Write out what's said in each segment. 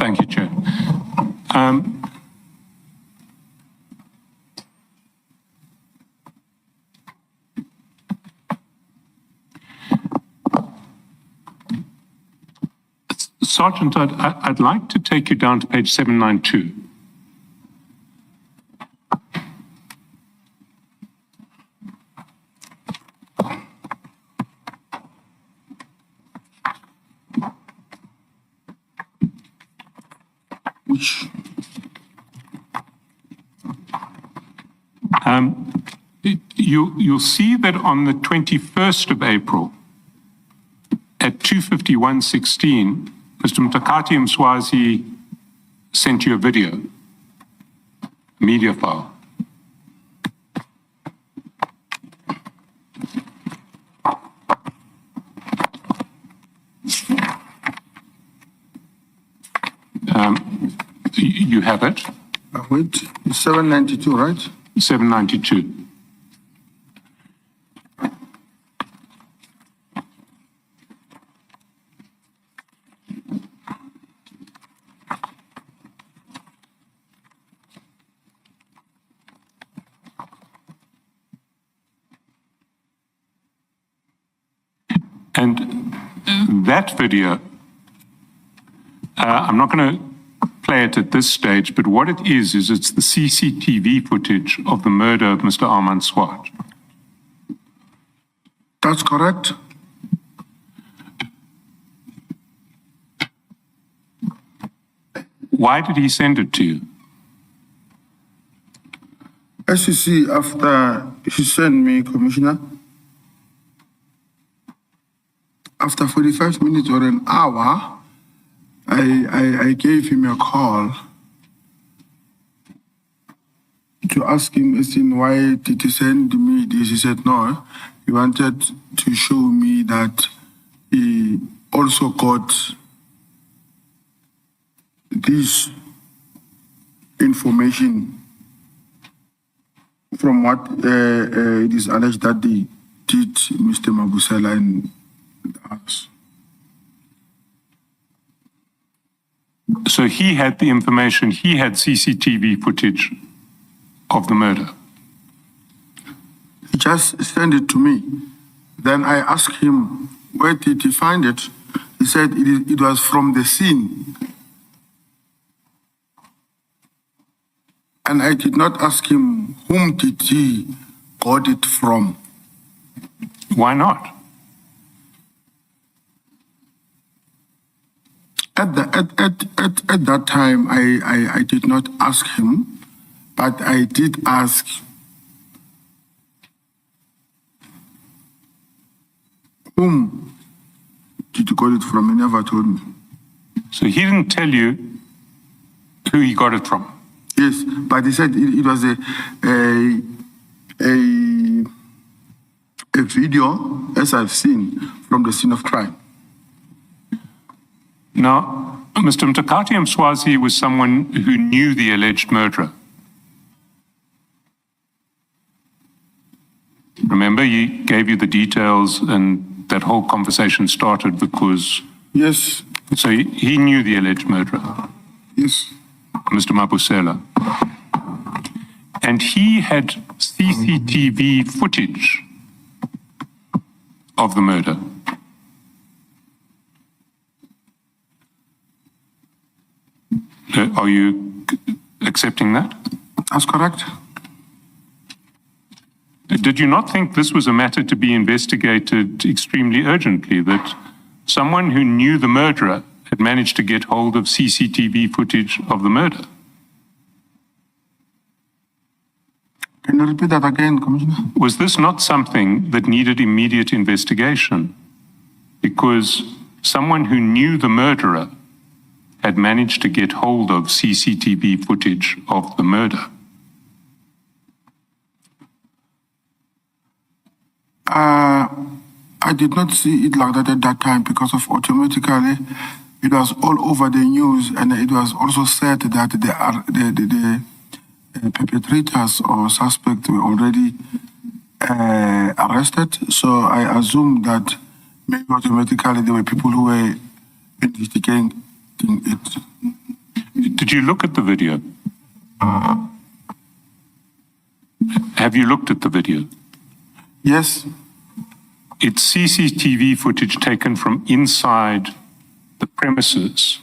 Thank you, Chair. Sergeant, I'd like to take you down to page 792. You'll see that on the 21st of April at 2:51:16, Mr. Mtakati Mswazi sent you a video, media file. You have it? Wait, it's 792, right? 792. And that video, I'm not going to play it at this stage, but what it is it's the CCTV footage of the murder of Mr. Armand Swart. That's correct. Why did he send it to you? As you see, after he sent me, Commissioner, after 45 minutes or an hour, I gave him a call to ask him, as in, why did he send me this? He said, no, he wanted to show me that he also got this information from what it is alleged that they did Mr. Mabusela and us. So he had the information, he had CCTV footage of the murder? He just sent it to me. Then I asked him, where did he find it? He said it was from the scene. And I did not ask him, whom did he got it from? Why not? At that time, I did not ask him, but I did ask whom did you got it from? He never told me. So he didn't tell you who he got it from? Yes, but he said it was a video, as I've seen, from the scene of crime. Now, Mr. Mtakati Mswazi was someone who knew the alleged murderer. Remember, he gave you the details and that whole conversation started because... Yes. So he knew the alleged murderer? Yes. Mr. Mabusela. And he had CCTV footage of the murder. Are you accepting that? That's correct. Did you not think this was a matter to be investigated extremely urgently, that someone who knew the murderer had managed to get hold of CCTV footage of the murder? Can you repeat that again, Commissioner? Was this not something that needed immediate investigation? Because someone who knew the murderer had managed to get hold of CCTV footage of the murder. I did not see it like that at that time because of automatically it was all over the news, and it was also said that the perpetrators or suspects were already arrested. So I assume that maybe automatically there were people who were investigating it. Did you look at the video? Have you looked at the video? Yes. It's CCTV footage taken from inside the premises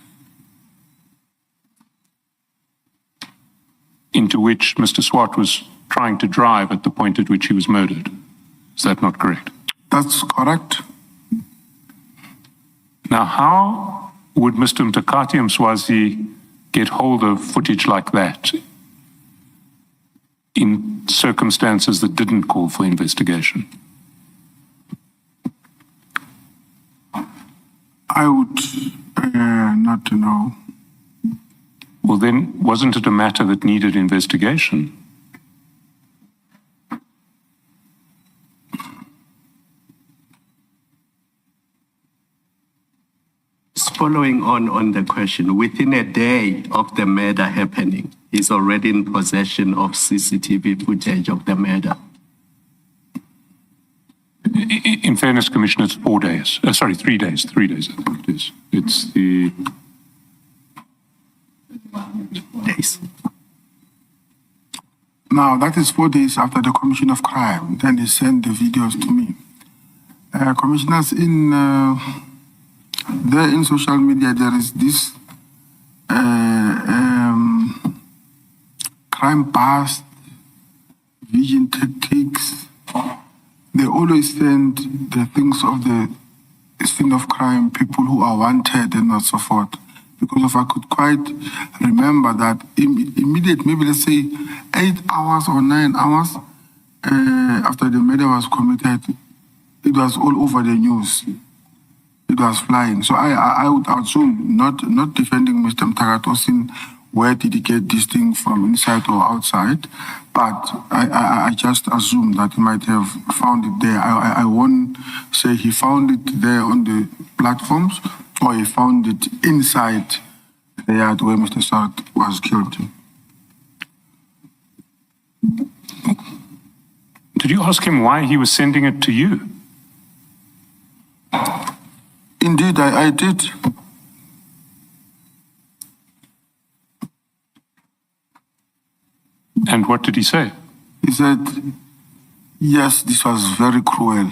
into which Mr. Swart was trying to drive at the point at which he was murdered. Is that not correct? That's correct. Now, how would Mr. Mtakati Mswazi get hold of footage like that in circumstances that didn't call for investigation? I would not know. Well, then, wasn't it a matter that needed investigation? Following on the question, within a day of the murder happening, he's already in possession of CCTV footage of the murder. In fairness, Commissioner, it's 4 days. Sorry, 3 days. 3 days, I think it is. It's the... Days. Now, that is 4 days after the commission of crime. Then he sent the videos to me. Commissioners, there in social media, there is this crime past, vision tactics. They always send the things of the scene of crime, people who are wanted and not so forth. Because if I could quite remember that immediate, maybe let's say 8 hours or 9 hours after the murder was committed, it was all over the news. It was flying. So I would assume, not defending Mr. Mtakatosin, where did he get this thing from, inside or outside, but I just assume that he might have found it there. I won't say he found it there on the platforms or he found it inside the yard where Mr. Swart was killed. Did you ask him why he was sending it to you? Indeed, I did. And what did he say? He said, yes, this was very cruel.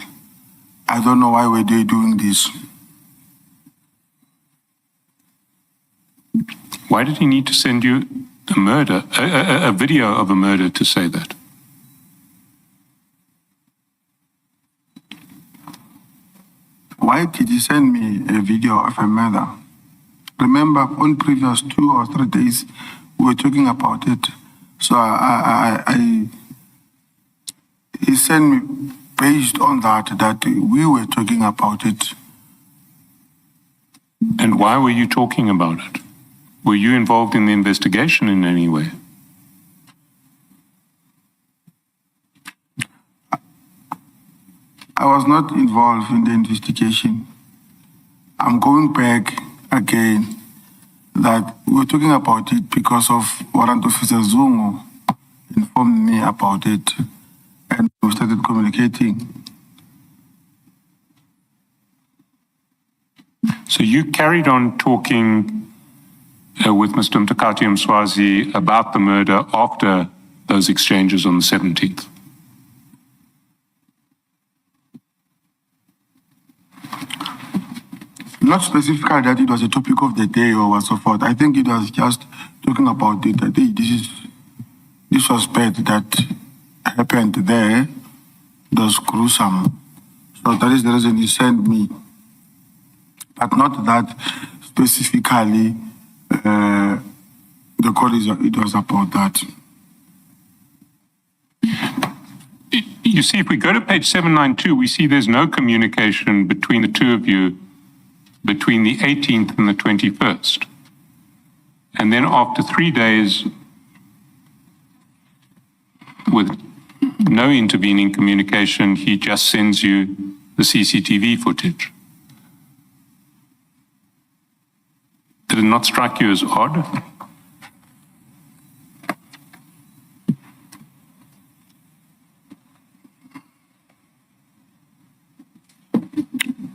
I don't know why were they doing this. Why did he need to send you a murder, a video of a murder to say that? Why did he send me a video of a murder? Remember, on previous 2 or 3 days, we were talking about it. So he sent me based on that we were talking about it. And why were you talking about it? Were you involved in the investigation in any way? I was not involved in the investigation. I'm going back again that we're talking about it because of Warrant Officer Zungu informed me about it and we started communicating. So you carried on talking with Mr. Mtakati Mswazi about the murder after those exchanges on the 17th? Not specifically that it was a topic of the day or what so forth. I think it was just talking about it that hey, this was bad that happened there. It was gruesome. So that is the reason he sent me. But not that specifically the call it was about that. You see, if we go to page 792, we see there's no communication between the two of you between the 18th and the 21st. And then after 3 days, with no intervening communication, he just sends you the CCTV footage. Did it not strike you as odd?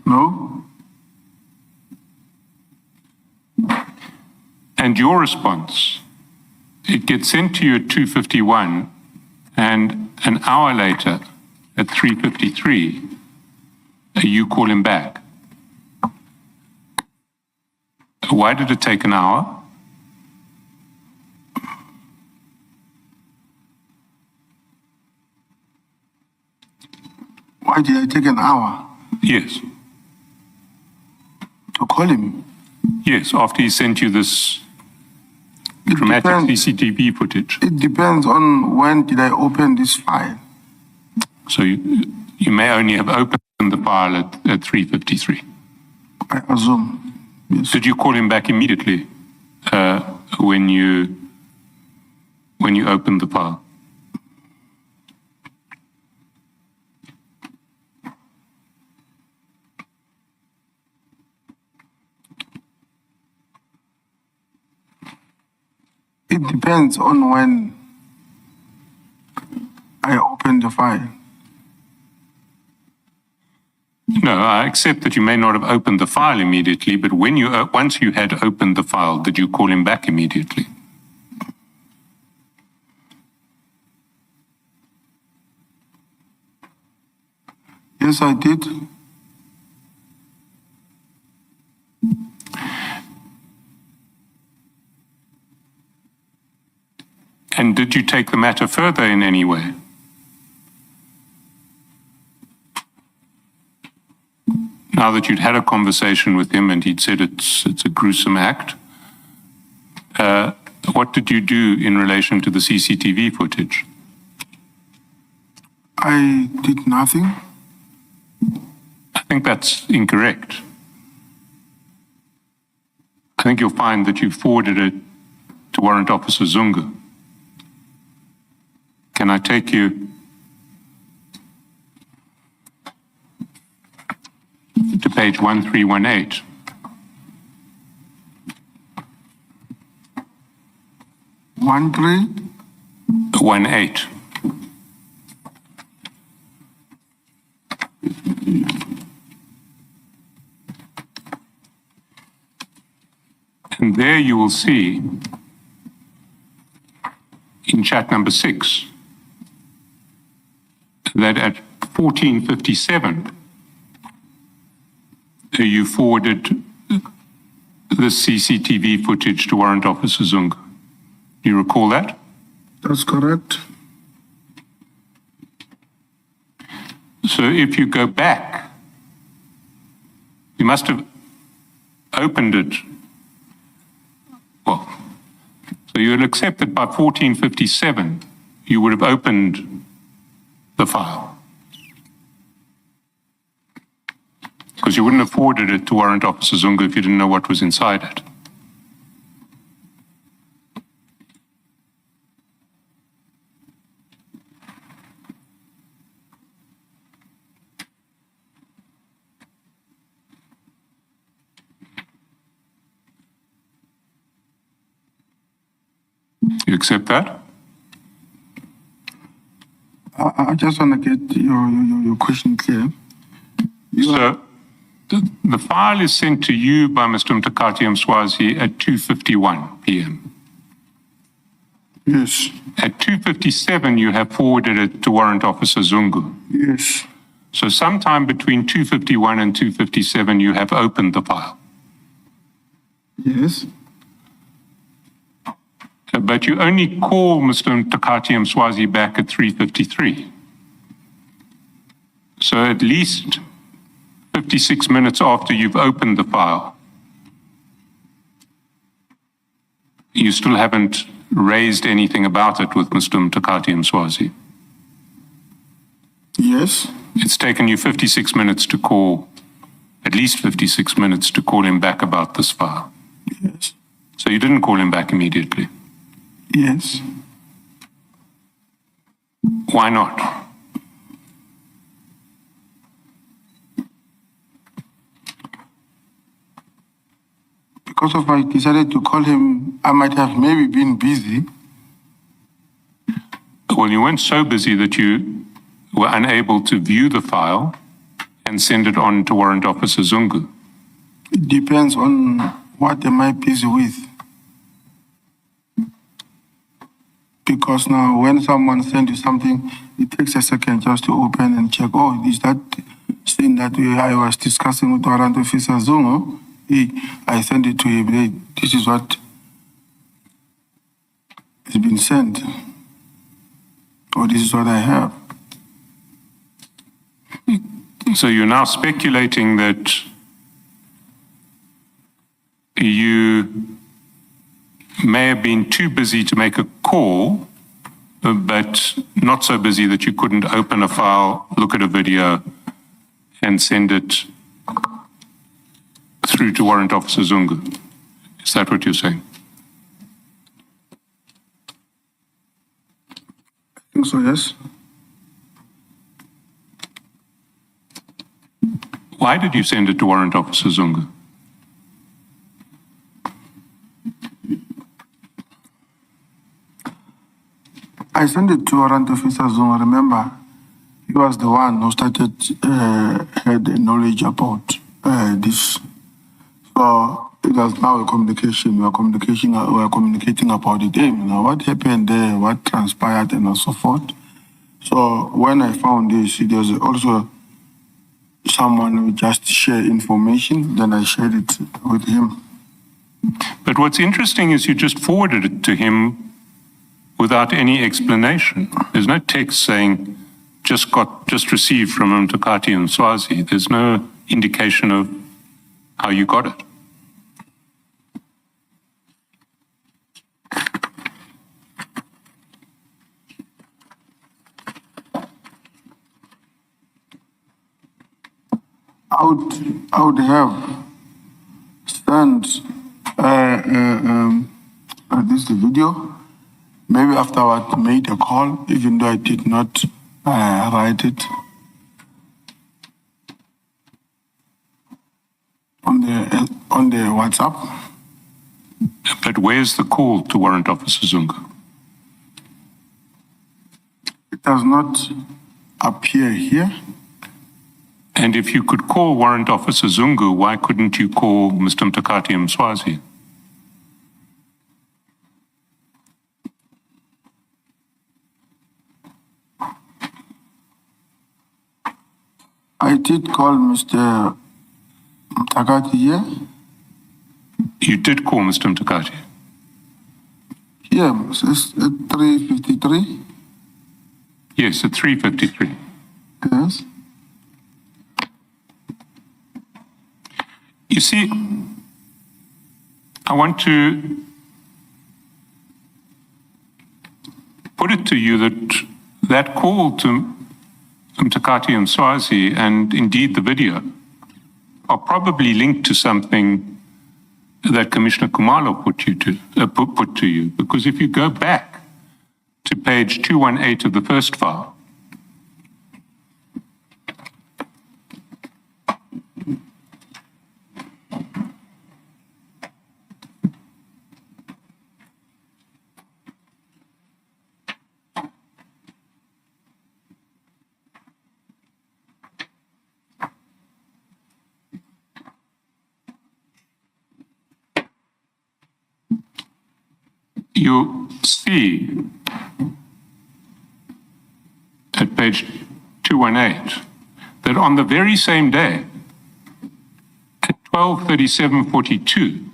No. And And your response, it gets sent to you at 2:51, and an hour later, at 3:53, you call him back. Why did it take an hour? Why did I take an hour Yes, to call him? yes, after he sent you this It dramatic depends, CCTV footage. it depends on when did I open this file. So you may only have opened the file at 3:53. I assume. Yes. Did you call him back immediately when you opened the file? It depends on when I open the file. No, I accept that you may not have opened the file immediately, but when once you had opened the file, did you call him back immediately? Yes, I did. And did you take the matter further in any way? Now that you'd had a conversation with him and he'd said it's a gruesome act, what did you do in relation to the CCTV footage? I did nothing. I think that's incorrect. I think you'll find that you forwarded it to Warrant Officer Zungu. Can I take you to page 1318? One, three. 18. And there you will see in chat number 6 that at 14:57 you forwarded the CCTV footage to Warrant Officer Zungu. Do you recall that? That's correct. So if you go back, you must have opened it. Well, so you will accept that by 14:57 you would have opened the file, because you wouldn't have forwarded it to Warrant Officer Zungu if you didn't know what was inside it. You accept that? I just want to get your question clear. So the file is sent to you by Mr. Mtakati Mswazi at 2:51 p.m. Yes. At 2:57, you have forwarded it to Warrant Officer Zungu. Yes. So sometime between 2:51 and 2:57, you have opened the file. Yes. But you only call Mr. Mtakati Mswazi back at 3:53. So at least 56 minutes after you've opened the file, you still haven't raised anything about it with Mr. Mtakati Mswazi. Yes. It's taken you 56 minutes to call, at least 56 minutes to call him back about this file. Yes. So you didn't call him back immediately. Yes. Why not? Because if I decided to call him, I might have maybe been busy. Well, you weren't so busy that you were unable to view the file and send it on to Warrant Officer Zungu. It depends on what am I busy with. Because now when someone sends you something, it takes a second just to open and check, oh, is that thing that I was discussing with Warrant Officer Zungu? I sent it to him. Hey, this is what has been sent. Or this is what I have. So you're now speculating that you may have been too busy to make a call, but not so busy that you couldn't open a file, look at a video, and send it through to Warrant Officer Zungu. Is that what you're saying? I think so, yes. Why did you send it to Warrant Officer Zungu? I sent it to Warrant Officer Zungu. Remember, he was the one who started, had knowledge about this. So it was now a communication. We are communicating about it. Hey, now what happened there, what transpired, and so forth. So when I found this, it was also someone who just shared information. Then I shared it with him. But what's interesting is you just forwarded it to him without any explanation. There's no text saying, just received from Mtakati and Swazi. There's no indication of how you got it. I would have sent this video. Maybe afterward made a call, even though I did not write it on the WhatsApp. But where's the call to Warrant Officer Zungu? It does not appear here. And if you could call Warrant Officer Zungu, why couldn't you call Mr. Mtakati Mswazi? I did call Mr. Mtakati here. You did call Mr. Mtakati? Yeah, it's at 3:53. Yes, at 3:53. Yes. You see, I want to put it to you that that call to Mtakati and Swazi, and indeed the video, are probably linked to something that Commissioner Kumalo put to you. Because if you go back to page 218 of the first file, you see at page 218 that on the very same day, at 12:37:42,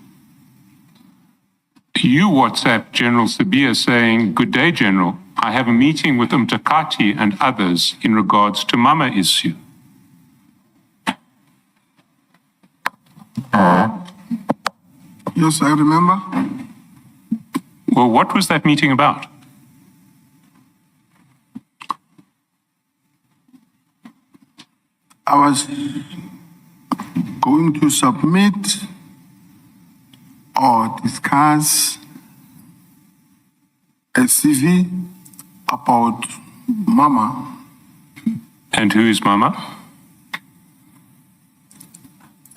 you WhatsApp General Sabia saying, "Good day, General. I have a meeting with Mtakati and others in regards to Mama issue." Yes, I remember. Well, what was that meeting about? I was going to submit or discuss a CV about Mama. And who is Mama?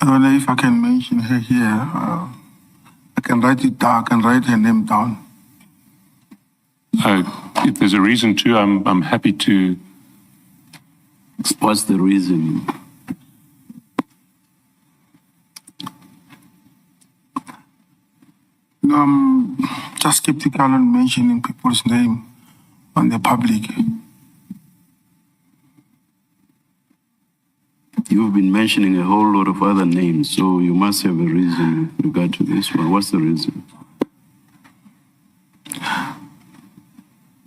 I don't know if I can mention her here. I can write it down. I can write her name down. If there's a reason to, I'm happy to. What's the reason? just skeptical on mentioning people's name on the public. You've been mentioning a whole lot of other names, so you must have a reason with regard to this one. What's the reason?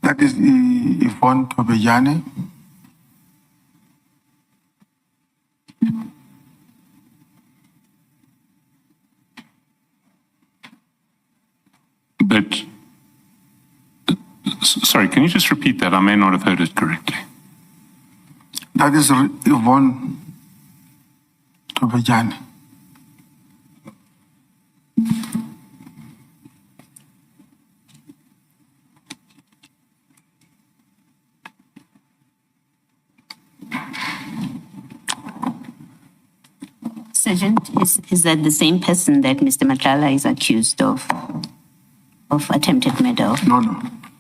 That is Yvonne Tobejane. But, sorry, can you just repeat that? I may not have heard it correctly. That is Yvonne Tobejane. Sergeant, is that the same person that Mr. Madlanga is accused of attempted murder of? No.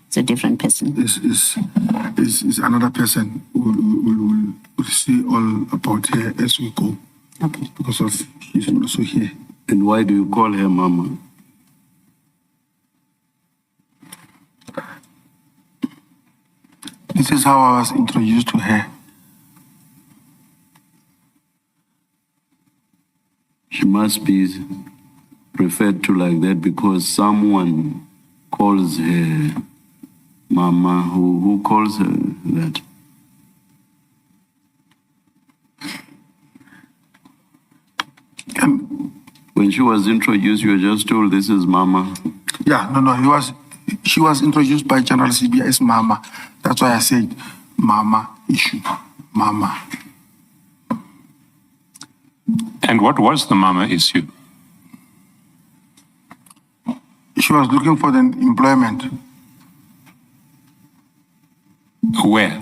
It's a different person. Is another person. We'll see all about her as we go. Okay. Because of she's also here. And why do you call her Mama? This is how I was introduced to her. She must be referred to like that because someone calls her Mama. Who calls her that? When she was introduced, you were just told this is Mama. Yeah, no. She was introduced by General CB as Mama. That's why I said Mama issue. Mama. And what was the Mama issue? She was looking for the employment. Where?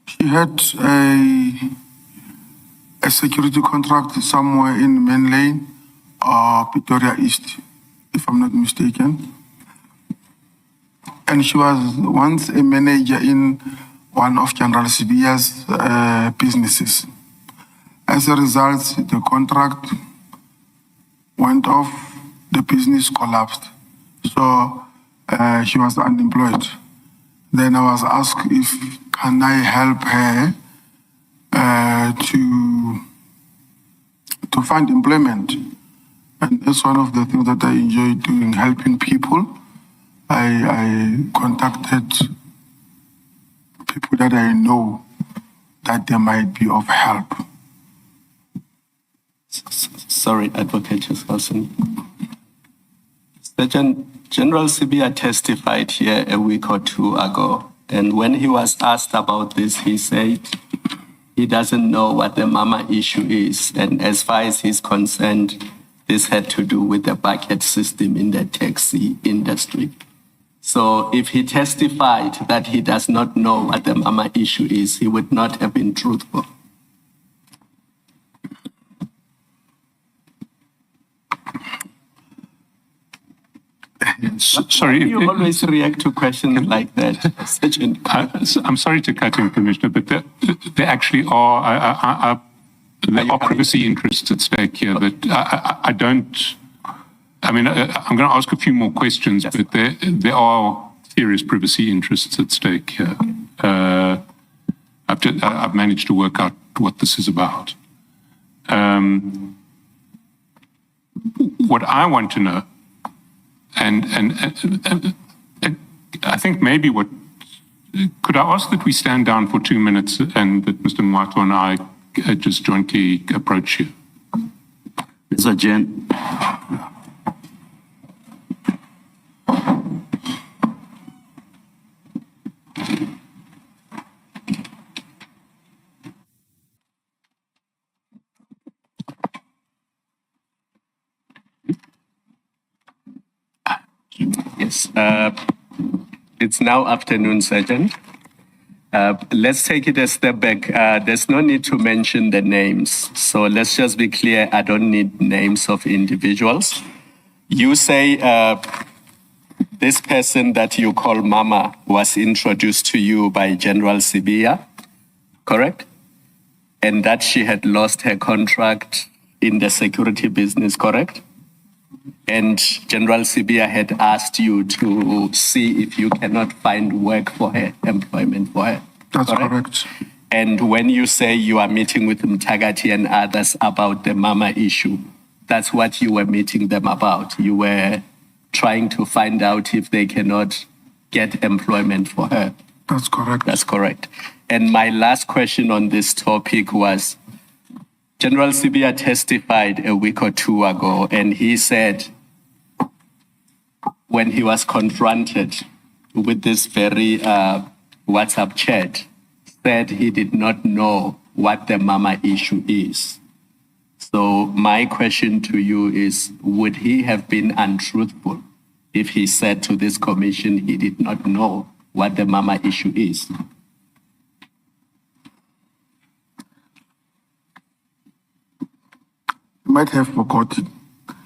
She had a security contract somewhere in Main Lane or Pretoria East, if I'm not mistaken. And she was once a manager in one of General Sibia's businesses. As a result, the contract went off, the business collapsed. So she was unemployed. Then I was asked if can I help her to find employment. And that's one of the things that I enjoy doing, helping people. I contacted people that I know that they might be of help. Sorry, Advocate Wilson. Sergeant General Sibia testified here a week or two ago, and when he was asked about this, he said he doesn't know what the Mama issue is, and as far as he's concerned, this had to do with the bucket system in the taxi industry. So if he testified that he does not know what the Mama issue is, he would not have been truthful. Sorry. You always react to questions like that, Sergeant. I'm sorry to cut in, Commissioner, but there actually are privacy interests at stake here that I don't. I mean, I'm going to ask a few more questions, yes, but there are serious privacy interests at stake here. I've managed to work out what this is about. What I want to know, and I think maybe could I ask that we stand down for 2 minutes and that Mr. Mwato and I just jointly approach you? Mr. Jen. Yes, it's now afternoon, Sergeant. Let's take it a step back. There's no need to mention the names. So let's just be clear, I don't need names of individuals. You say this person that you call Mama was introduced to you by General Sibia, correct? And that she had lost her contract in the security business, correct? And General Sibia had asked you to see if you cannot find work for her, employment for her. That's correct. And when you say you are meeting with Mtagati and others about the mama issue, that's what you were meeting them about. You were trying to find out if they cannot get employment for her. That's correct. That's correct. And my last question on this topic was, General Sibia testified a week or two ago, and he said when he was confronted with this very WhatsApp chat, said he did not know what the mama issue is. So my question to you is, would he have been untruthful if he said to this commission he did not know what the mama issue is? He might have forgotten.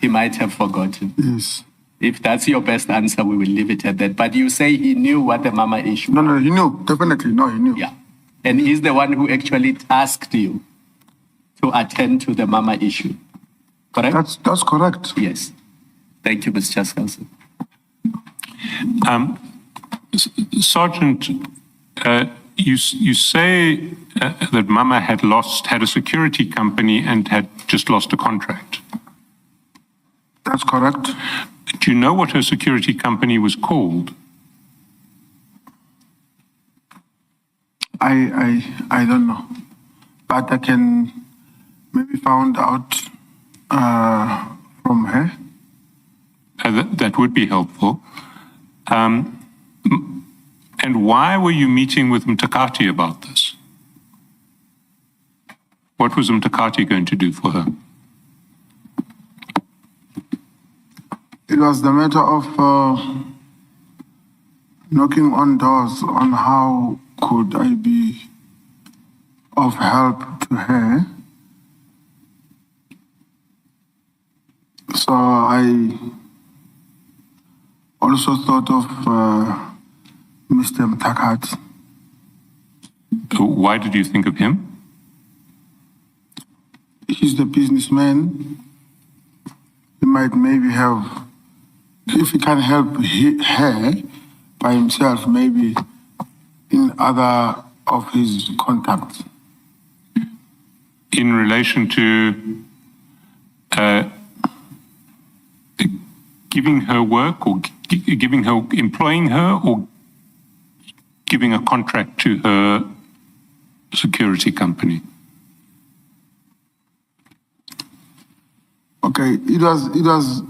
He might have forgotten. Yes. If that's your best answer, we will leave it at that. But you say he knew what the mama issue was. No, he knew. Definitely, no, he knew. Yeah. And he's the one who actually tasked you to attend to the mama issue. Correct? That's correct. Yes. Thank you, Mr. Chaskalson. Sergeant, you say that Mama had a security company and had just lost a contract. That's correct. Do you know what her security company was called? I don't know, but I can maybe find out from her. That would be helpful. And why were you meeting with Mtakati about this? What was Mtakati going to do for her? It was the matter of knocking on doors on how could I be of help to her. So I also thought of Mr. Mtakati. Why did you think of him? He's the businessman. He might maybe have, if he can help her by himself, maybe in other of his contacts. In relation to giving her work or employing her or giving a contract to her security company? Okay, it was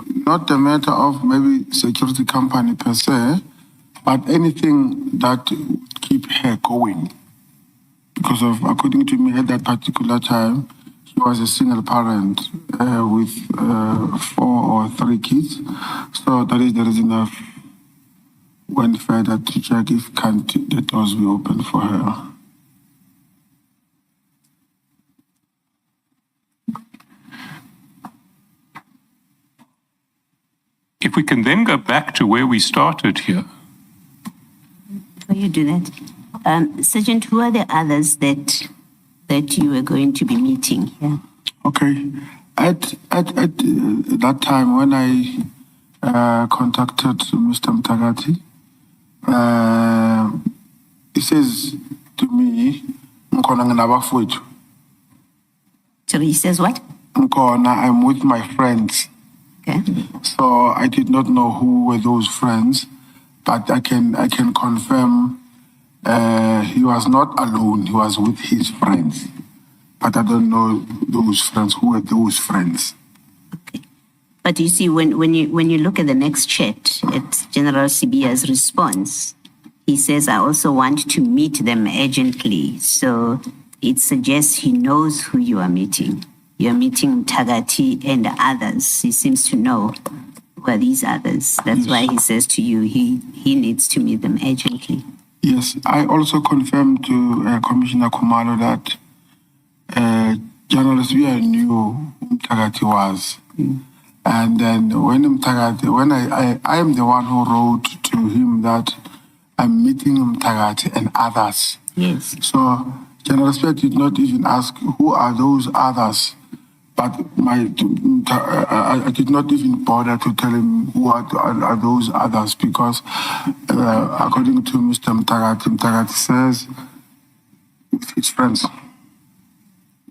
not a matter of maybe security company per se, but anything that would keep her going. Because of, according to me, at that particular time, she was a single parent with 4 or 3 kids. So that is the reason I went further to check if the doors be open for her. If we can then go back to where we started here. Before you do that, Sergeant, who are the others that you were going to be meeting here? Okay. At that time when I contacted Mr. Mtakati, he says to me, So he says what? I'm with my friends. Okay. So I did not know who were those friends, but I can confirm he was not alone. He was with his friends, but I don't know those friends. Who were those friends? Okay. But you see, when you look at the next chat, at General Sibia's response, he says, "I also want to meet them urgently." So it suggests he knows who you are meeting. You're meeting Tagati and others. He seems to know who are these others. That's why he says to you he needs to meet them urgently. Yes, I also confirmed to Commissioner Kumalo that General Sibia knew who Tagati was. And then when I am the one who wrote to him that I'm meeting Mtakati and others. Yes. So General Sibia did not even ask who are those others, But I did not even bother to tell him who are those others because, according to Mr. Mtakati says, with his friends.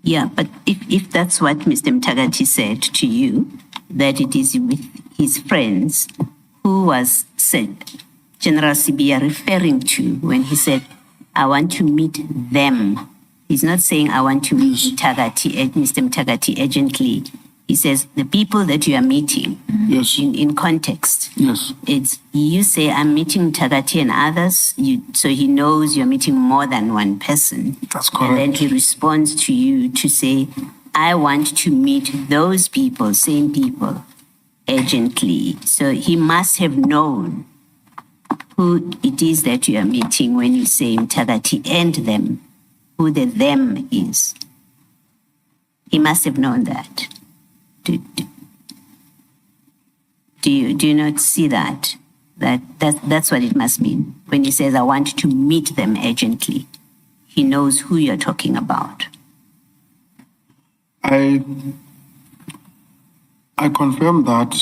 Yeah, but if that's what Mr. Mtagati said to you, that it is with his friends, who was General Sibia referring to when he said, I want to meet them? He's not saying, I want to meet Mr. Mtagati urgently. He says, the people that you are meeting, Yes. in context. Yes. It's, you say, I'm meeting Mtagati and others, so he knows you're meeting more than one person. That's And then correct. he responds to you to say, I want to meet those people, same people, urgently. So he must have known who it is that you are meeting when you say Mtagati and them, who the them is. He must have known that. Do you not see that? That's what it must mean. When he says, I want to meet them urgently, he knows who you're talking about. I confirm that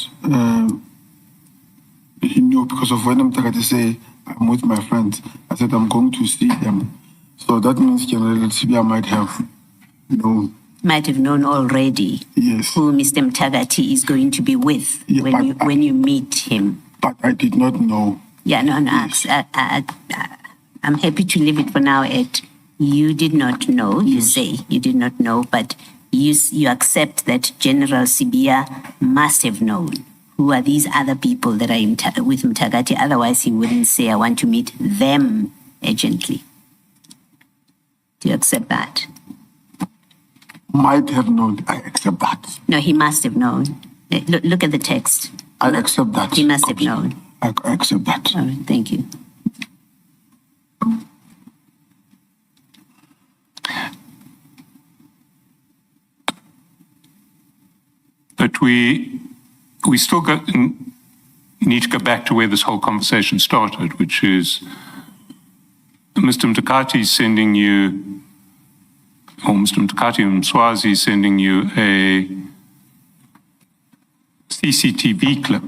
he knew because of when Mtakati say, I'm with my friends. I said, I'm going to see them. So that means General Sibia might have known. Might have known already Yes. who Mr. Mtagati is going to be with Yeah, when you meet him. But I did not know. Yeah, no. I'm happy to leave it for now at you did not know. You say you did not know, but you accept that General Sibia must have known who are these other people that are with Mtagati. Otherwise, he wouldn't say, I want to meet them urgently. Do you accept that? Might have known. I accept that. No, he must have known. Look at the text. I accept that. He must have known. I accept that. All right, thank you. But we still need to go back to where this whole conversation started, which is Mr. Mtakati sending you, or Mr. Mtakati Mswazi sending you a CCTV clip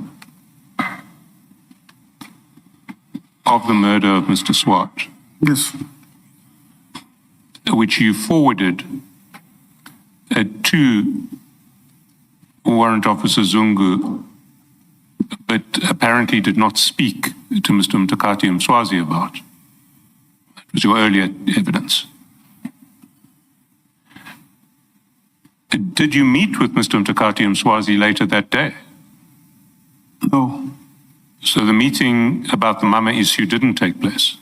of the murder of Mr. Swart, Yes. which you forwarded to Warrant Officer Zungu, but apparently did not speak to Mr. Mtakati Mswazi about. It was your earlier evidence. Did you meet with Mr. Mtakati Mswazi later that day? No. So the meeting about the Mama issue didn't take place?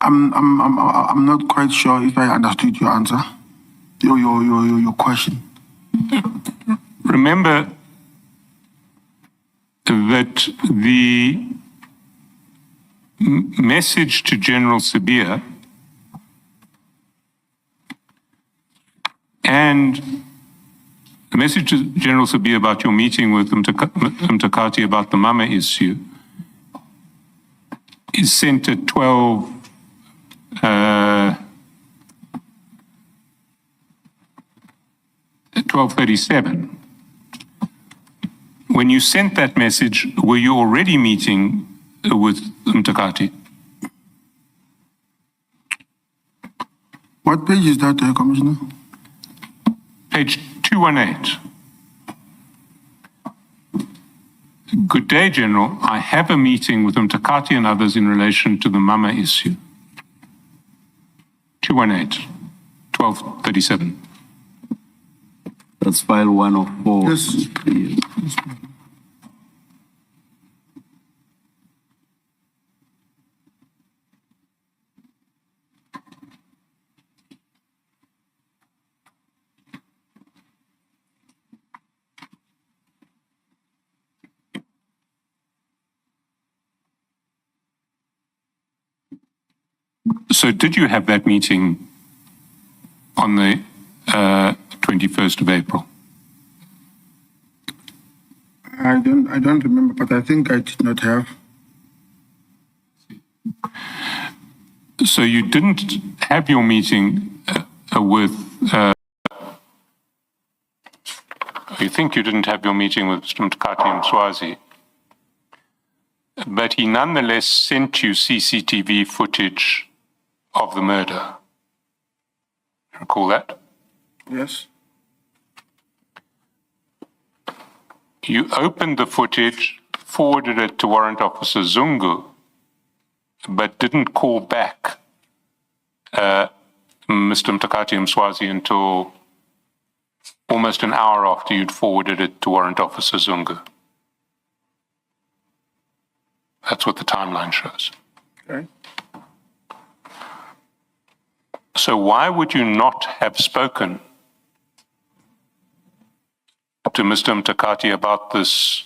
I'm not quite sure if I understood your answer, your question. Remember that the message to General Sibia and the message to General Sibia about your meeting with Mtakati about the Mama issue is sent at 12:37. When you sent that message, were you already meeting with Mtakati? What page is that, Commissioner? Page 218. Good day, General. I have a meeting with Mtakati and others in relation to the Mama issue. 218, 12:37. That's file 104. Yes. So did you have that meeting on the 21st of April? I don't remember, but I think I did not have. So you didn't have your meeting with, you think you didn't have your meeting with Mr. Mtakati Mswazi, but he nonetheless sent you CCTV footage of the murder. Recall that? Yes. You opened the footage, forwarded it to Warrant Officer Zungu, but didn't call back Mr. Mtakati Mswazi until almost an hour after you'd forwarded it to Warrant Officer Zungu. That's what the timeline shows. Okay. So why would you not have spoken to Mr. Mtakati about this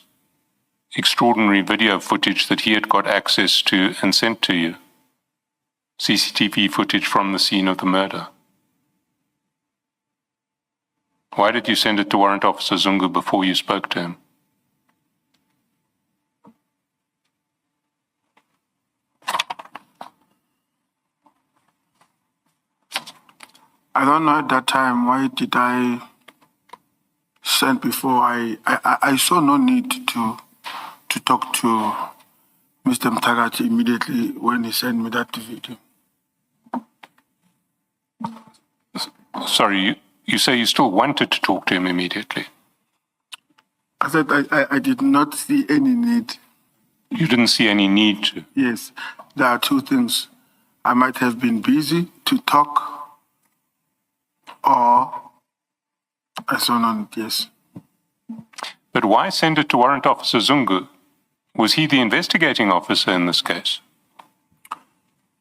extraordinary video footage that he had got access to and sent to you? CCTV footage from the scene of the murder. Why did you send it to Warrant Officer Zungu before you spoke to him? I don't know at that time, why did I send before? I saw no need to talk to Mr. Mtakati immediately when he sent me that video. Sorry, you say you still wanted to talk to him immediately. I said I did not see any need. You didn't see any need to. Yes, there are two things. I might have been busy to talk, or I saw no need, yes. But why send it to Warrant Officer Zungu? Was he the investigating officer in this case?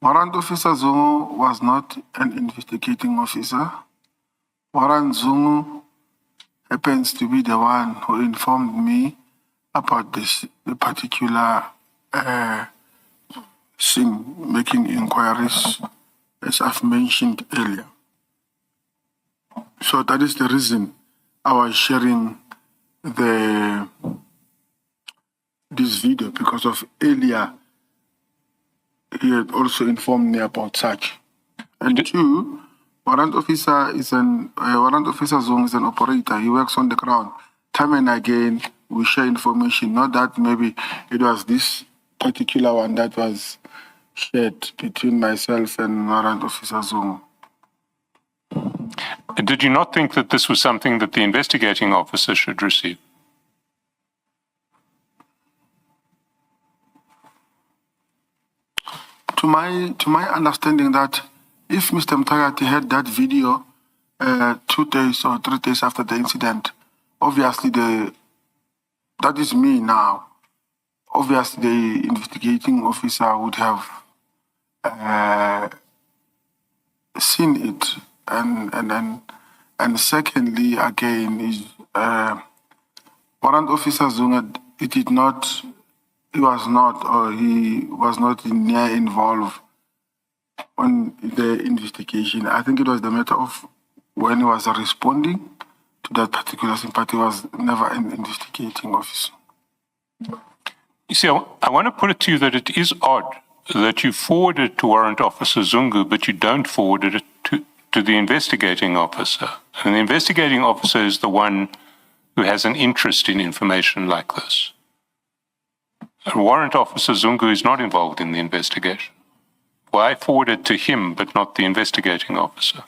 Warrant Officer Zungu was not an investigating officer. Warrant Zungu happens to be the one who informed me about the particular thing, making inquiries, as I've mentioned earlier. So that is the reason I was sharing this video, because of earlier he had also informed me about such. And two, Warrant Officer Zong is an operator. He works on the ground. Time and again, we share information. Not that maybe it was this particular one that was shared between myself and Warrant Officer Zong. Did you not think that this was something that the investigating officer should receive? To my understanding, that if Mr. Mtakati had that video 2 days or 3 days after the incident, obviously that is me now. Obviously, the investigating officer would have seen it, and secondly, again, is Warrant Officer Zunga. He was not near involved on the investigation. I think it was the matter of when he was responding to that particular sympathy. Was never an investigating officer. You see, I want to put it to you that it is odd that you forward it to Warrant Officer Zungu, but you don't forward it to the investigating officer. And the investigating officer is the one who has an interest in information like this. And Warrant Officer Zungu is not involved in the investigation. Why forward it to him, but not the investigating officer?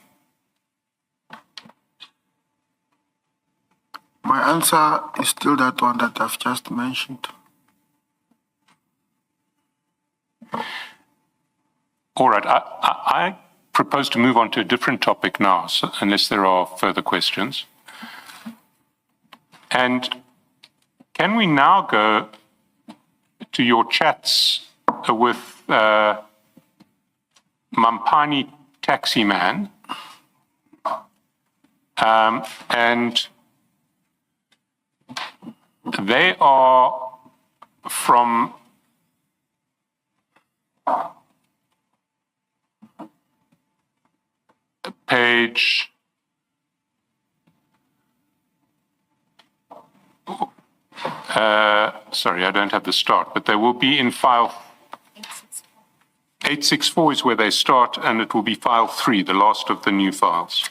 My answer is still that one that I've just mentioned. All right, I propose to move on to a different topic now, so unless there are further questions. And can we now go to your chats with Mampani Taxi Man? And they are from page 1 Sorry, I don't have the start, but they will be in file 864 is where they start, and it will be file 3, the last of the new files.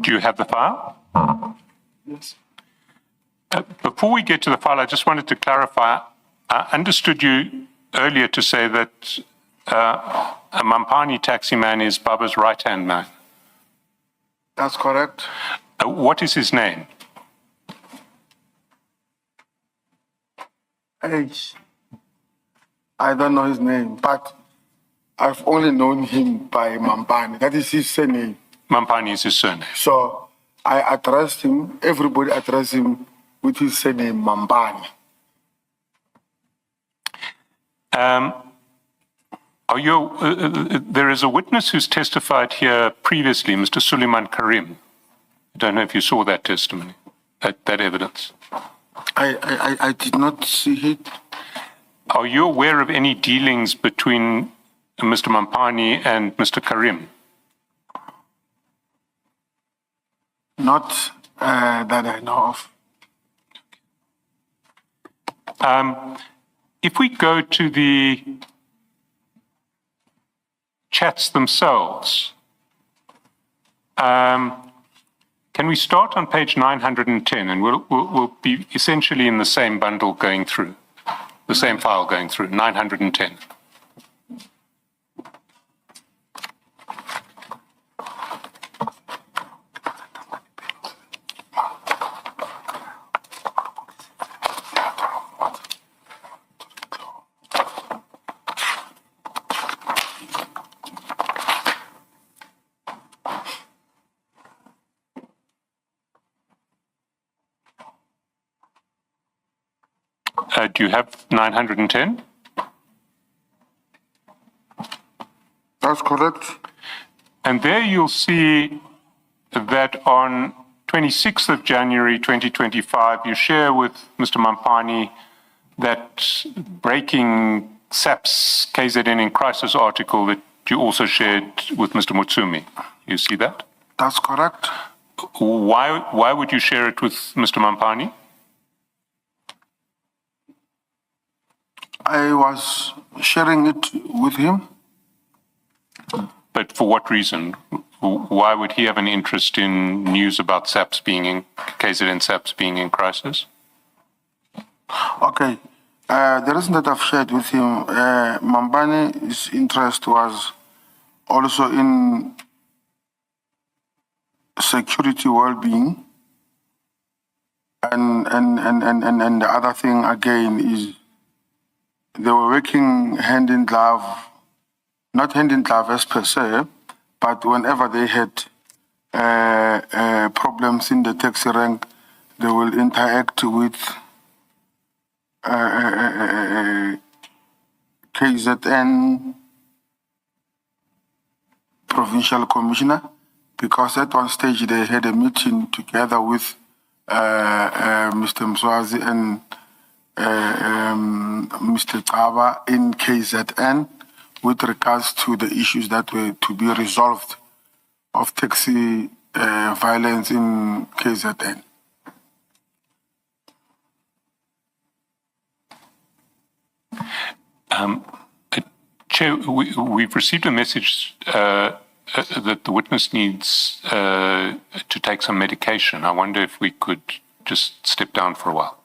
Do you have the file? Yes. Before we get to the file, I just wanted to clarify. I understood you earlier to say that a Mampani taxi man is Baba's right-hand man. That's correct. What is his name? I don't know his name, but I've only known him by Mampani. That is his surname. Mampani is his surname. So I addressed him, everybody addressed him with his surname, Mampani. There is a witness who's testified here previously, Mr. Suleiman Karim. I don't know if you saw that testimony, that evidence. I did not see it. Are you aware of any dealings between Mr. Mampani and Mr. Karim? Not that I know of. If we go to the chats themselves, can we start on page 910, and we'll be essentially in the same bundle going through, the same file going through, 910. Do you have 910? That's correct. And there you'll see that on 26th of January 2025, you share with Mr. Mampani that breaking SAP's KZN in crisis article that you also shared with Mr. Mutsumi. You see that? That's correct. Why would you share it with Mr. Mampani? I was sharing it with him. But for what reason? Why would he have an interest in news about SAPs being in, KZN SAPs being in crisis? Okay. The reason that I've shared with him, Mampani's interest was also in security well-being. And the other thing again is they were working hand in glove, not hand in glove as per se, but whenever they had problems in the taxi rank, they will interact with KZN provincial commissioner, because at one stage they had a meeting together with Mr. Mswazi and Mr. Taba in KZN with regards to the issues that were to be resolved of taxi violence in KZN. Chair, we've received a message that the witness needs to take some medication. I wonder if we could just step down for a while.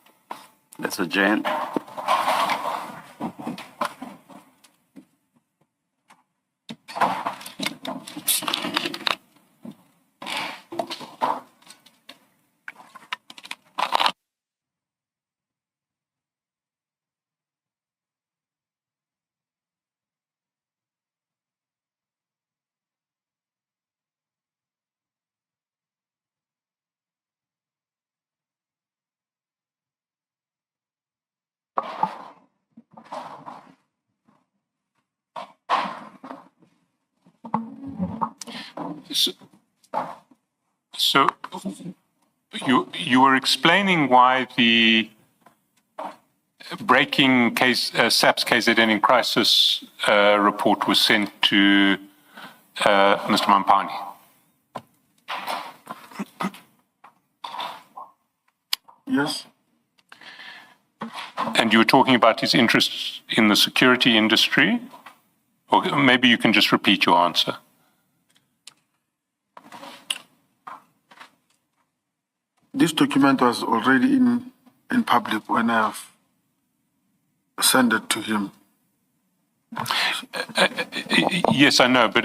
That's a Jan. So you were explaining why the breaking case SAPS KZN in crisis report was sent to Mr. Mampani. Yes. And you were talking about his interest in the security industry, or maybe you can just repeat your answer. This document was already in public when I have sent it to him. Yes, I know, but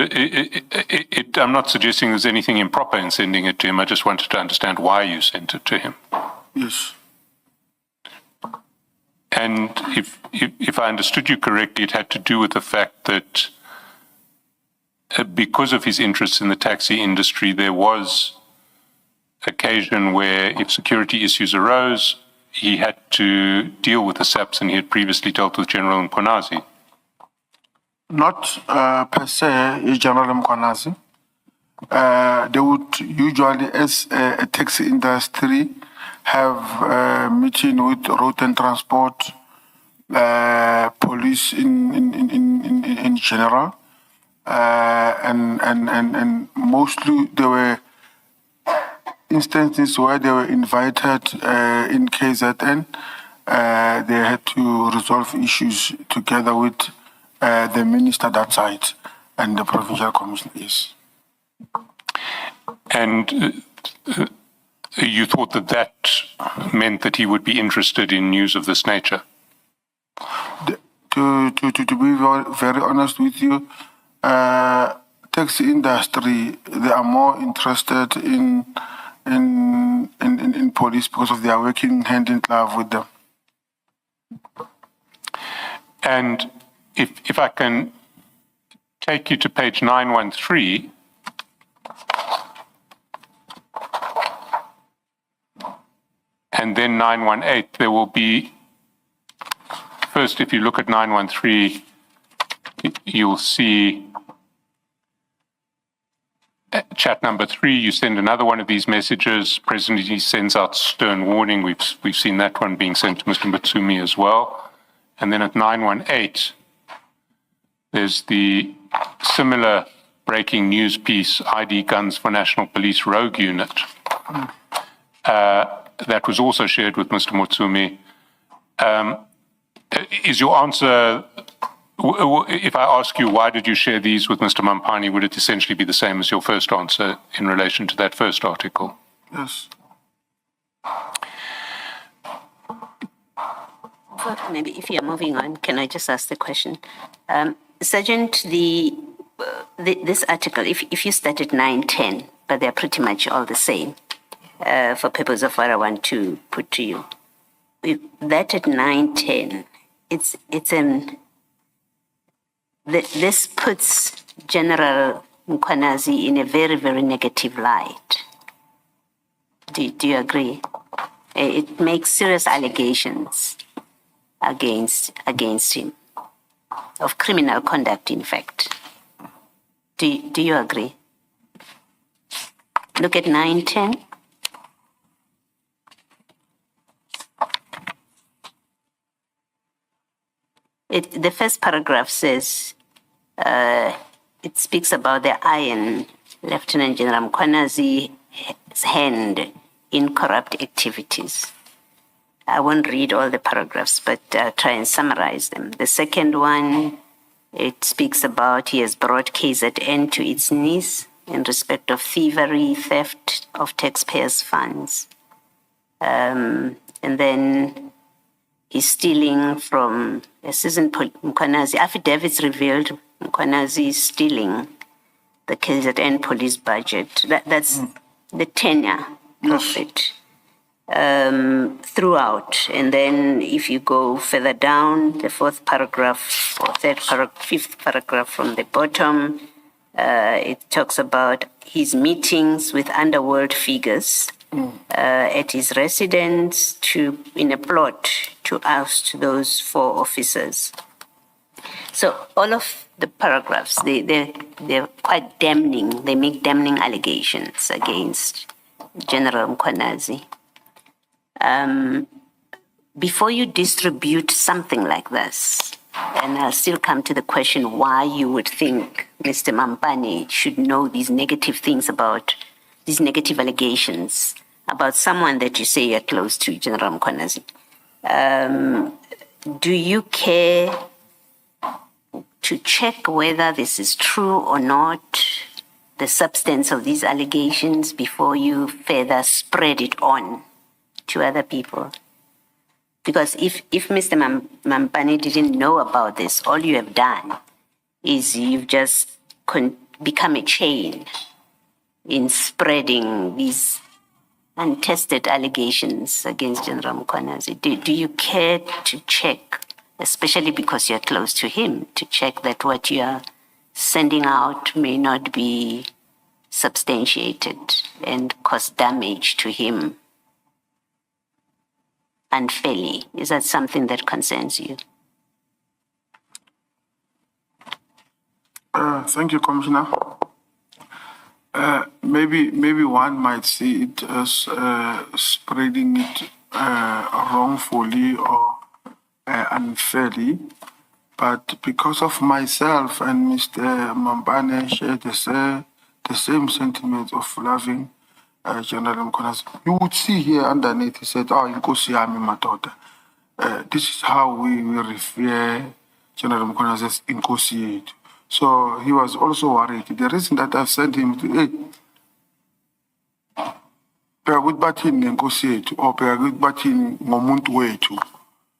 I'm not suggesting there's anything improper in sending it to him. I just wanted to understand why you sent it to him. Yes. And if I understood you correctly, it had to do with the fact that because of his interests in the taxi industry, there was occasion where if security issues arose, he had to deal with the SAPS, and he had previously dealt with General Mkonazi. Not per se, General Mkonazi. They would usually, as a taxi industry, have a meeting with road and transport, police in general, and mostly there were instances where they were invited in KZN. They had to resolve issues together with the minister that side and the provincial commissioner. Yes. And you thought that meant that he would be interested in news of this nature? To be very honest with you, taxi industry, they are more interested in police because of their working hand in glove with them. And if I can take you to page 913, and then 918, there will be, first, if you look at 913, you'll see chat number 3, you send another one of these messages. President sends out stern warning. We've seen that one being sent to Mr. Mtsumi as well. And then at 918, there's the similar breaking news piece, ID Guns for National Police Rogue Unit. That was also shared with Mr. Mtsumi. Is your answer, if I ask you why did you share these with Mr. Mampani, would it essentially be the same as your first answer in relation to that first article? Yes. Maybe if you're moving on, can I just ask the question? Sergeant, this article, if you start at 9:10, but they're pretty much all the same, for purpose of what I want to put to you. That at 9:10, this puts General Mkonazi in a very, very negative light. Do you agree? It makes serious allegations against him of criminal conduct, in fact. Do you agree? Look at 9:10. The first paragraph says, it speaks about the iron Lieutenant General Mkonazi's hand in corrupt activities. I won't read all the paragraphs, but I'll try and summarize them. The second one, it speaks about he has brought KZN to its knees in respect of thievery, theft of taxpayers' funds. And then he's stealing from Assistant Mkonazi. Affidavits revealed Mkonazi is stealing the KZN police budget. That's the tenure of it. Throughout. And then if you go further down, the fourth paragraph or fifth paragraph from the bottom, it talks about his meetings with underworld figures at his residence in a plot to oust those 4 officers. So all of the paragraphs, they're quite damning. They make damning allegations against General Mkhwanazi. Before you distribute something like this, and I'll still come to the question why you would think Mr. Mampane should know these negative things about, these negative allegations about someone that you say you're close to, General Mkhwanazi. Do you care to check whether this is true or not, the substance of these allegations, before you further spread it on to other people? Because if Mr. Mampane didn't know about this, all you have done is you've just become a chain in spreading these untested allegations against General Mkhwanazi. Do you care to check, especially because you're close to him, to check that what you're sending out may not be substantiated and cause damage to him unfairly? Is that something that concerns you? Thank you, Commissioner. Maybe one might see it as spreading it wrongfully or unfairly, but because of myself and Mr. Mampane share the same sentiment of loving General Mkhwanazi, you would see here underneath, he said, "Oh, Nkosi yami madoda." This is how we revere General Mkhwanazi as Nkosi yethu. So he was also worried. The reason that I've sent him to, hey, Pegud batin Nkosi yethu, or Pegud batin ngomuntu wethu.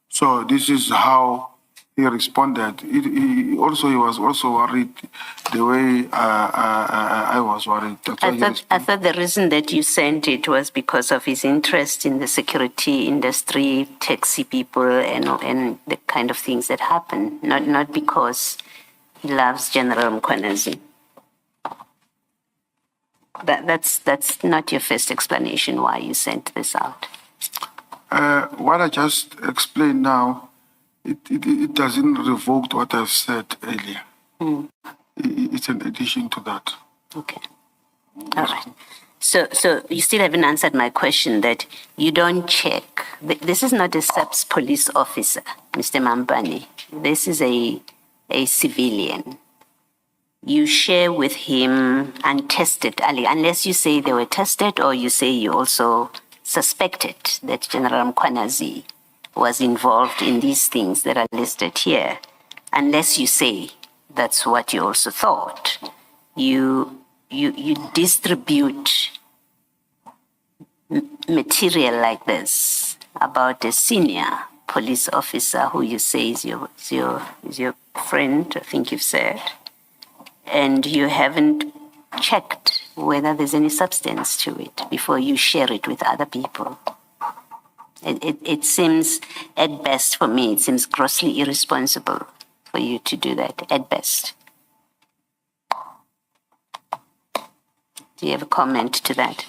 So this is how he responded. He was also worried the way I was worried. I thought the reason that you sent it was because of his interest in the security industry, taxi people, and the kind of things that happen, not because he loves General Mkhwanazi. That's not your first explanation why you sent this out. What I just explained now, it doesn't revoke what I've said earlier. It's an addition to that. Okay. All right. So you still haven't answered my question that you don't check. This is not a SAPS police officer, Mr. Mampane. This is a civilian. You share with him untested, unless you say they were tested or you say you also suspected that General Mkhwanazi was involved in these things that are listed here. Unless you say that's what you also thought. You distribute material like this about a senior police officer who you say is your friend, I think you've said, and you haven't checked whether there's any substance to it before you share it with other people. It seems, at best for me, it seems grossly irresponsible for you to do that, at best. Do you have a comment to that?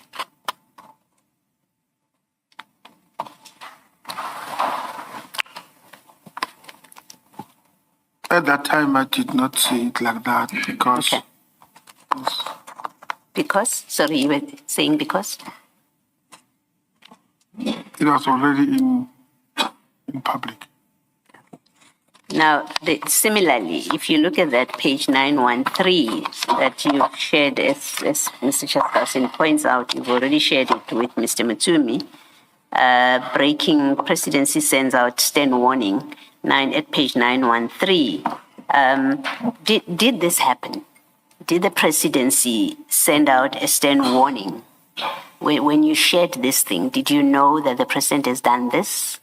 At that time, I did not see it like that because... Okay. Because? Sorry, you were saying because? It was already in public. Now, similarly, if you look at that page 913 that you've shared, as Mr. Chaskasin points out, you've already shared it with Mr. Matsumi. Breaking presidency sends out stern warning at page 913. Did this happen? Did the presidency send out a stern warning? When you shared this thing, did you know that the president has done this?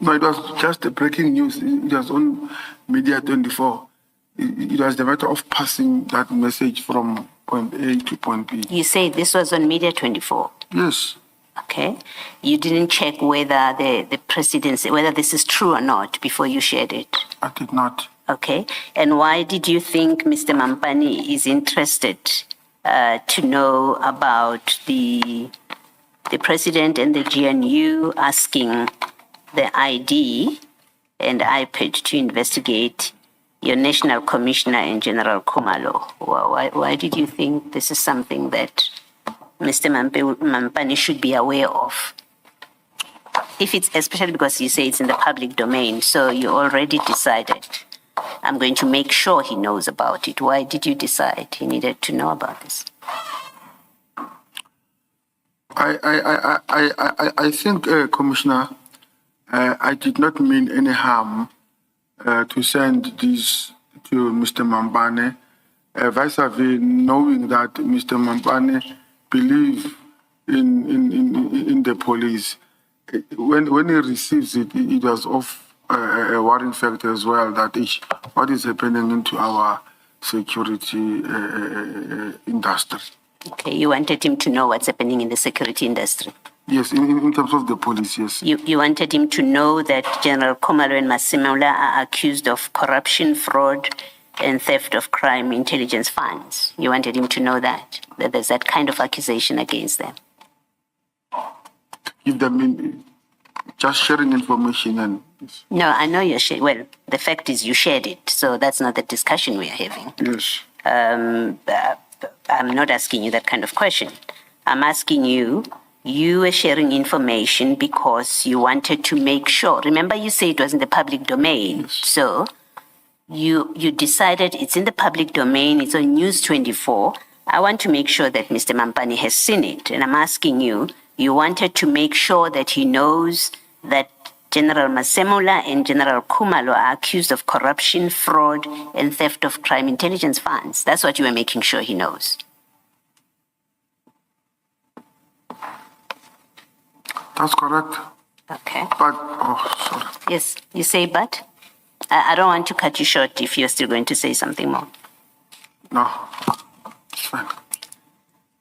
No, it was just a breaking news. It was on Media 24. It was the matter of passing that message from point A to point B. You say this was on Media 24? Yes. Okay. You didn't check whether the presidency, whether this is true or not before you shared it? I did not. Okay. And why did you think Mr. Mampane is interested to know about the president and the GNU asking the ID and IPID to investigate your National Commissioner and General Khumalo. Why did you think this is something that Mr. Mampane should be aware of? If it's, especially because you say it's in the public domain, so you already decided, I'm going to make sure he knows about it. Why did you decide he needed to know about this? I think, Commissioner, I did not mean any harm to send this to Mr. Mampane, vis-a-vis knowing that Mr. Mampane believes in the police. When he receives it, it was of a worrying factor as well, that is what is happening into our security industry. Okay, you wanted him to know what's happening in the security industry. Yes, in terms of the police, yes. You wanted him to know that General Khumalo and Masemola are accused of corruption, fraud, and theft of crime intelligence funds. You wanted him to know that there's that kind of accusation against them. Give them just sharing information and... No, I know you're sharing. Well, the fact is you shared it, so that's not the discussion we are having. Yes. I'm not asking you that kind of question. I'm asking you, you were sharing information because you wanted to make sure. Remember, you said it was in the public domain. Yes. So you decided it's in the public domain, it's on News 24. I want to make sure that Mr. Mampane has seen it. And I'm asking you, you wanted to make sure that he knows that General Masemola and General Khumalo are accused of corruption, fraud, and theft of crime intelligence funds. That's what you were making sure he knows. That's correct. Okay. But, oh, sorry. Yes, you say but? I don't want to cut you short if you're still going to say something more. No, it's fine.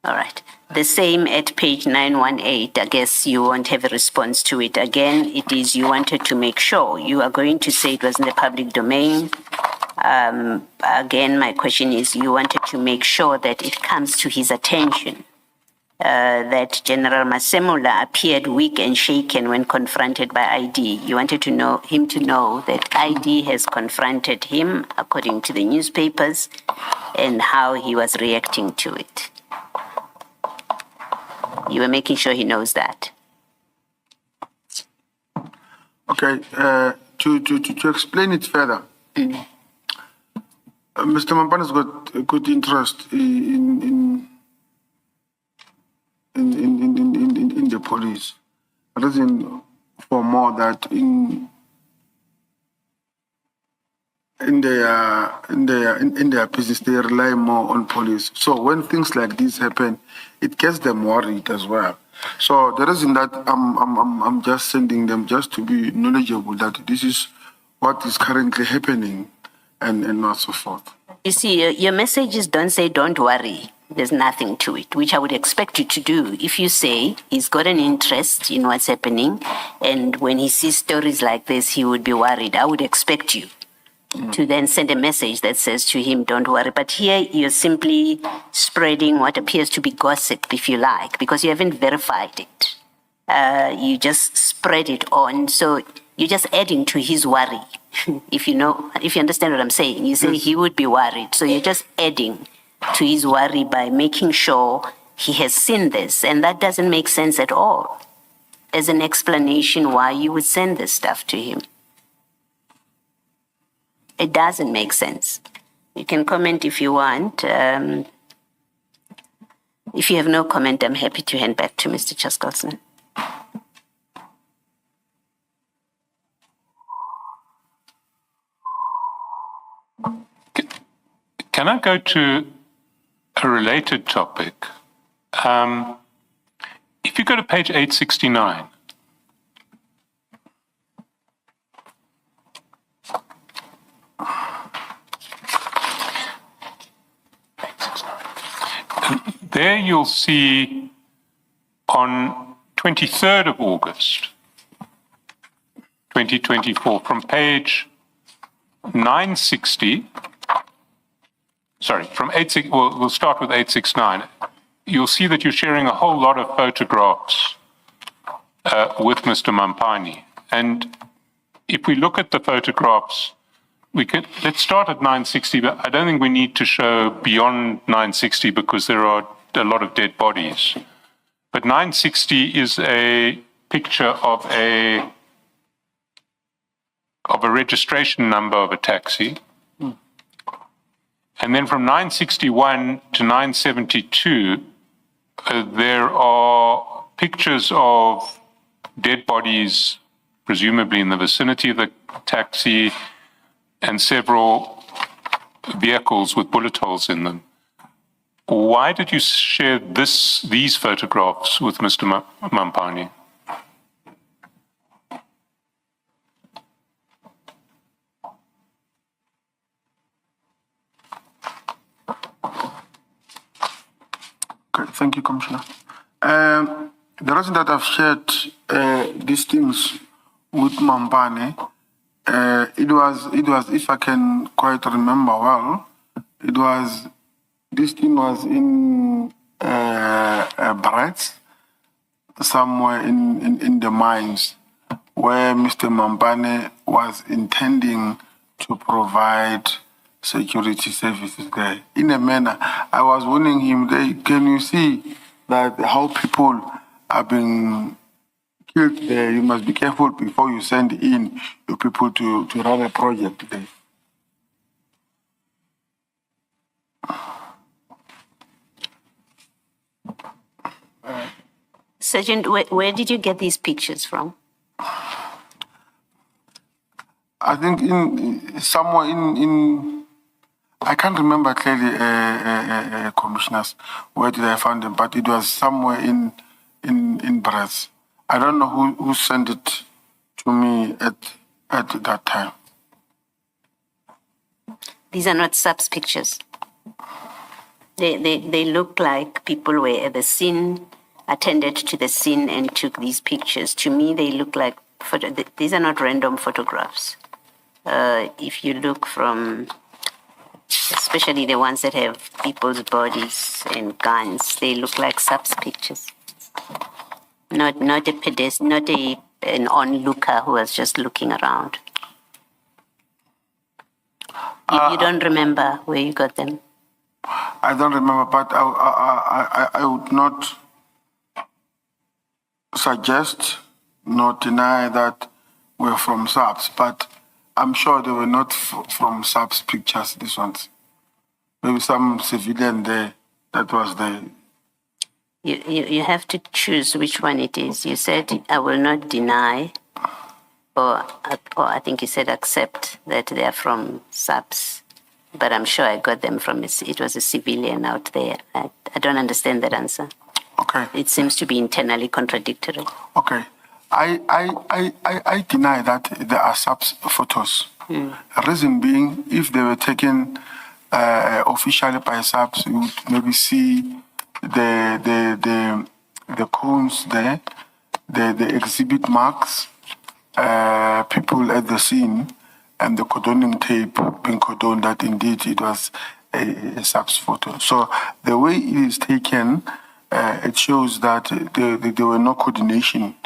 All right. The same at page 918. I guess you won't have a response to it. Again, it is you wanted to make sure. You are going to say it was in the public domain. Again, my question is you wanted to make sure that it comes to his attention that General Masemola appeared weak and shaken when confronted by ID. You wanted to know him to know that ID has confronted him according to the newspapers and how he was reacting to it. You were making sure he knows that. Okay, to explain it further, Mr. Mampane has got a good interest in the police. Reason for more that in their business they rely more on police. So when things like this happen, it gets them worried as well. So the reason that I'm just sending them just to be knowledgeable that this is what is currently happening and not so forth. You see, your messages don't say don't worry. There's nothing to it, which I would expect you to do. If you say he's got an interest in what's happening, and when he sees stories like this, he would be worried, I would expect you to then send a message that says to him, don't worry. But here you're simply spreading what appears to be gossip, if you like, because you haven't verified it. You just spread it on. So you're just adding to his worry. If you understand what I'm saying, you say he would be worried. So you're just adding to his worry by making sure he has seen this. And that doesn't make sense at all as an explanation why you would send this stuff to him. It doesn't make sense. You can comment if you want. If you have no comment, I'm happy to hand back to Mr. Chaskalson. Can I go to a related topic? If you go to page 869, there you'll see on 23rd of August, 2024, from page 960 sorry, from 86, we'll start with 869. You'll see that you're sharing a whole lot of photographs with Mr. Mampani. And if we look at the photographs, let's start at 960, but I don't think we need to show beyond 960 because there are a lot of dead bodies. But 960 is a picture of a registration number of a taxi. And then from 961 to 972, there are pictures of dead bodies, presumably in the vicinity of the taxi, and several vehicles with bullet holes in them. Why did you share these photographs with Mr. Mampani? Okay, thank you, Commissioner. The reason that I've shared these things with Mampani, it was, if I can quite remember well, this thing was in Brett, somewhere in the mines, where Mr. Mampani was intending to provide security services there. In a manner, I was warning him, can you see that how people are being killed there? You must be careful before you send in your people to run a project there. Sergeant, where did you get these pictures from? I think somewhere in I can't remember clearly, commissioners, where did I find them, but it was somewhere in Brest. I don't know who sent it to me at that time. These are not subs pictures. They look like people were at the scene, attended to the scene and took these pictures. To me, they look like, these are not random photographs. If you look from, especially the ones that have people's bodies and guns, they look like subs pictures. Not a pedestrian, not an onlooker who was just looking around. You don't remember where you got them? I don't remember, but I would not suggest, not deny that we're from subs, but I'm sure they were not from subs pictures, these ones. Maybe some civilian there that was there. You have to choose which one it is. You said, I will not deny, or I think you said accept that they are from subs. But I'm sure I got them from, it was a civilian out there. I don't understand that answer. Okay. It seems to be internally contradictory. Okay. I deny that there are subs photos. Reason being, if they were taken officially by subs, you would maybe see the cones there, the exhibit marks, people at the scene, and the cordoning tape being cordoned that indeed it was a subs photo. So the way it is taken, it shows that there were no coordination.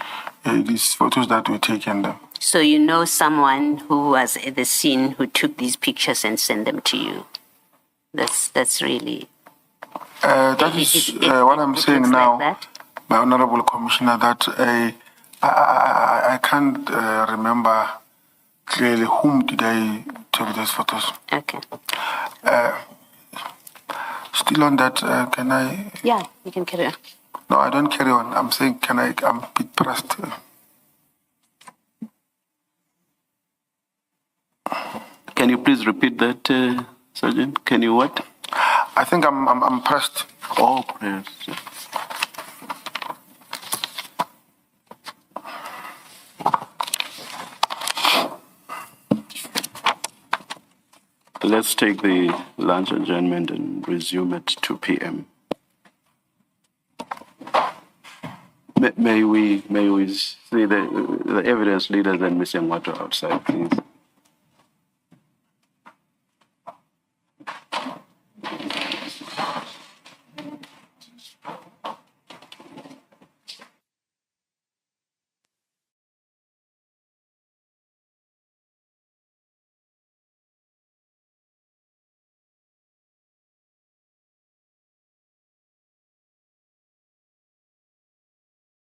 These photos that were taken there. So you know someone who was at the scene who took these pictures and sent them to you. That's really. That is what I'm saying now, like my honorable commissioner. That I can't remember clearly whom did I take these photos. Okay. Still on that, can I? Yeah, you can carry on. No, I don't carry on. I'm saying, I'm a bit pressed. Can you please repeat that, Sergeant? Can you what? I think I'm pressed. Oh, prayers. Let's take the lunch adjournment and resume at 2 p.m. May we see the evidence leaders and Mr. Ngwato outside, please.